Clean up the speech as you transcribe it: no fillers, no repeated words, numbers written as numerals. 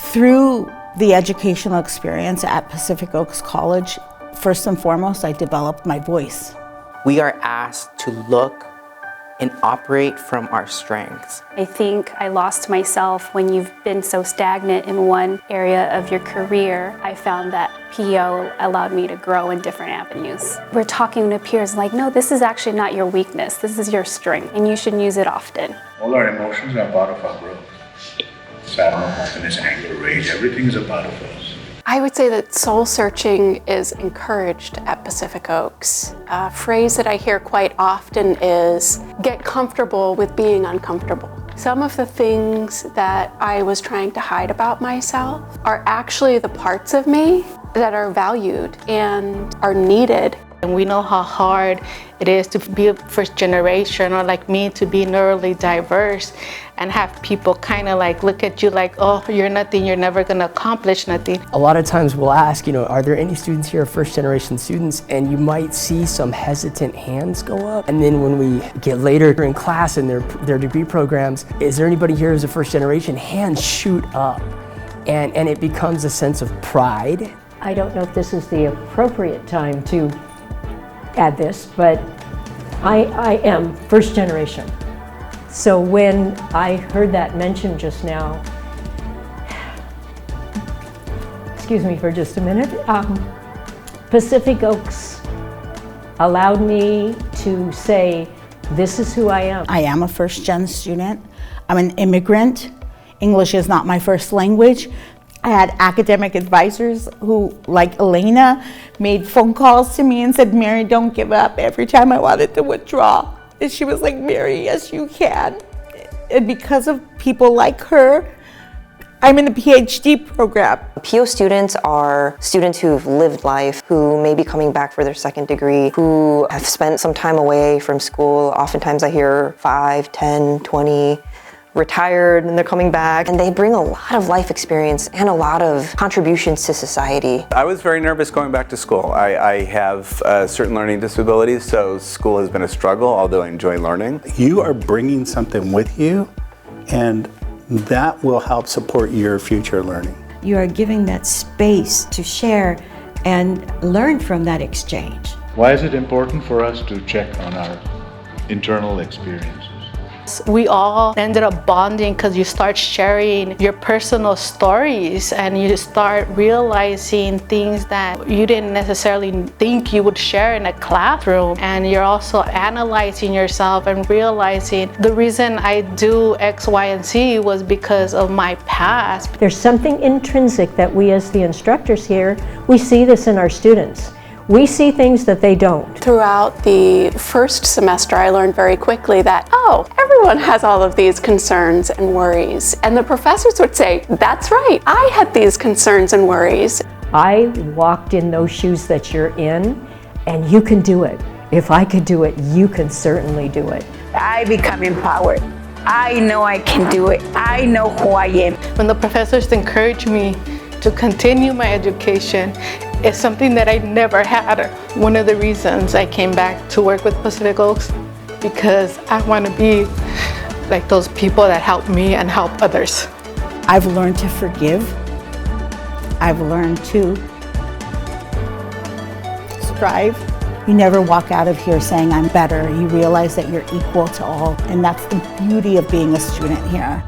Through the educational experience at Pacific Oaks College, first and foremost, I developed my voice. We are asked to look and operate from our strengths. I think I lost myself when you've been so stagnant in one area of your career. I found that PO allowed me to grow in different avenues. We're talking to peers like, no, this is actually not your weakness. This is your strength, and you should use it often. All our emotions are part of our growth. Sadness, happiness, anger, rage, everything is a part of us. I would say that soul searching is encouraged at Pacific Oaks. A phrase that I hear quite often is, get comfortable with being uncomfortable. Some of the things that I was trying to hide about myself are actually the parts of me that are valued and are needed. And we know how hard it is to be a first generation, or like me, to be neurally diverse and have people kind of like look at you like, oh, you're nothing, you're never gonna accomplish nothing. A lot of times we'll ask, are there any students here, first generation students? And you might see some hesitant hands go up. And then when we get later in class in their degree programs, is there anybody here who's a first generation? Hands shoot up. And it becomes a sense of pride. I don't know if this is the appropriate time to add this, but I am first generation. So when I heard that mentioned just now, excuse me for just a minute, Pacific Oaks allowed me to say, this is who I am. I am a first-gen student. I'm an immigrant. English is not my first language. I had academic advisors who, like Elena, made phone calls to me and said, Mary, don't give up, every time I wanted to withdraw. And she was like, Mary, yes, you can. And because of people like her, I'm in a PhD program. PO students are students who've lived life, who may be coming back for their second degree, who have spent some time away from school. Oftentimes I hear 5, 10, 20, retired and they're coming back, and they bring a lot of life experience and a lot of contributions to society. I was very nervous going back to school. I have certain learning disabilities, so school has been a struggle, although I enjoy learning. You are bringing something with you, and that will help support your future learning. You are giving that space to share and learn from that exchange. Why is it important for us to check on our internal experiences? We all ended up bonding because you start sharing your personal stories and you start realizing things that you didn't necessarily think you would share in a classroom. And you're also analyzing yourself and realizing the reason I do X, Y, and Z was because of my past. There's something intrinsic that we as the instructors here, we see this in our students. We see things that they don't. Throughout the first semester, I learned very quickly that, oh, everyone has all of these concerns and worries. And the professors would say, that's right, I had these concerns and worries. I walked in those shoes that you're in, and you can do it. If I could do it, you can certainly do it. I become empowered. I know I can do it. I know who I am. When the professors encourage me to continue my education, it's something that I never had. One of the reasons I came back to work with Pacific Oaks, because I want to be like those people that help me and help others. I've learned to forgive. I've learned to strive. You never walk out of here saying I'm better. You realize that you're equal to all, and that's the beauty of being a student here.